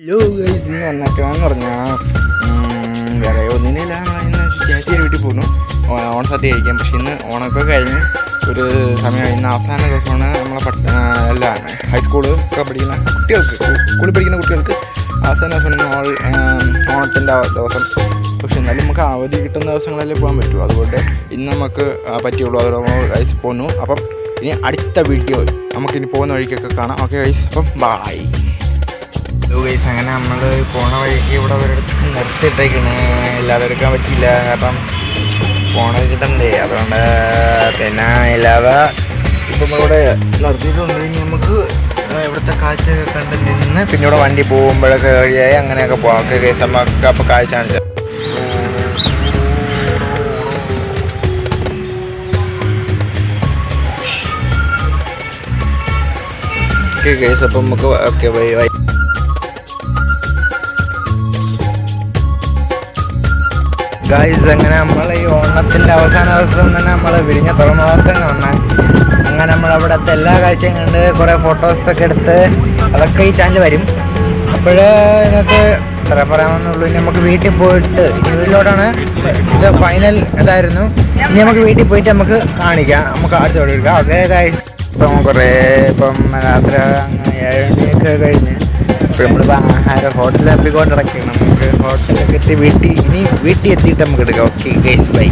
Hello guys, ഇന്ന് വന്നേക്കാന്ന് പറഞ്ഞാൽ വേറെ ഒന്നിനില്ല. ഇന്ന് ചേച്ചിയുടെ വീട്ടിൽ പോകുന്നു ഓണസദ്യ കഴിക്കാം. പക്ഷേ ഇന്ന് ഓണമൊക്കെ കഴിഞ്ഞ് ഒരു സമയം ഇന്ന് അവസാന ദിവസമാണ്. നമ്മളെ എല്ലാം ഹൈസ്കൂള് ഒക്കെ പഠിക്കുന്ന കുട്ടികൾക്ക്, സ്കൂളിൽ പഠിക്കുന്ന കുട്ടികൾക്ക് അവസാന ദിവസമാണ് ഓണത്തിൻ്റെ ദിവസം. പക്ഷെ എന്നാലും നമുക്ക് അവധി കിട്ടുന്ന ദിവസങ്ങളല്ലേ പോകാൻ പറ്റുമോ. അതുകൊണ്ട് ഇന്ന് നമുക്ക് പറ്റുള്ളൂ. അത് ഗൈസ് പോന്നു. അപ്പം ഇനി അടുത്ത വീഡിയോ നമുക്കിനി പോകുന്ന വഴിക്കൊക്കെ കാണാം. ഓക്കെ ഗൈസ്, അപ്പം ബായ്. ഗൈസ്, അങ്ങനെ നമ്മൾ പോണ വഴിക്ക് ഇവിടെ ഒരിടത്ത് നിർത്തിയിട്ടേക്കാണ്. ഇല്ലാതെ എടുക്കാൻ പറ്റിയില്ല, കാരണം ഫോണ് കിട്ടണ്ടേ. അതുകൊണ്ട് പിന്നെ ഇല്ലാതെ ഇപ്പം നമ്മളിവിടെ നിർത്തിയിട്ടുണ്ട്. ഇനി നമുക്ക് ഇവിടുത്തെ കാഴ്ചയൊക്കെ കണ്ട് നിന്ന് പിന്നെ ഇവിടെ വണ്ടി പോകുമ്പോഴൊക്കെ വഴിയായി അങ്ങനെയൊക്കെ പോകാം. ഓക്കെ ഗൈസ്, നമുക്ക് അപ്പോൾ കാഴ്ച കാണിച്ചാൽ ഓക്കെ ഗൈസ്. അപ്പം നമുക്ക് ഓക്കെ ബൈ. ഗൈസ്, അങ്ങനെ നമ്മൾ ഈ ഓണത്തിൻ്റെ അവസാന ദിവസം തന്നെ നമ്മൾ വിഴിഞ്ഞ തുറമുഖം കാണാൻ അങ്ങനെ നമ്മളവിടുത്തെ എല്ലാ കാഴ്ചയും കണ്ട് കുറേ ഫോട്ടോസൊക്കെ എടുത്ത് അതൊക്കെ ഈ ചാനൽ വരും. അപ്പോൾ ഇതിനകത്ത് എത്ര പറയാമെന്നുള്ളൂ. ഇനി നമുക്ക് വീട്ടിൽ പോയിട്ട് ഇനി വീട്ടിലോട്ടാണ് ഇത് ഫൈനൽ ഇതായിരുന്നു. ഇനി നമുക്ക് വീട്ടിൽ പോയിട്ട് നമുക്ക് കാണിക്കാം, നമുക്ക് അടുത്ത് കൊടുക്കാം. ഓക്കെ ഗൈസ്, ഇപ്പം കുറേ ഇപ്പം രാത്രി 7 മണിയൊക്കെ കഴിഞ്ഞ് ഇപ്പോൾ നമ്മളിപ്പോൾ ആഹാരം ഹോട്ടലിൽ അപ്പിക്കൊണ്ട് ഇടയ്ക്കാണ്. നമുക്ക് ഹോട്ടലൊക്കെ എത്തി വീട്ടിൽ എത്തിയിട്ട് നമുക്ക് എടുക്കാം. Okay guys, by.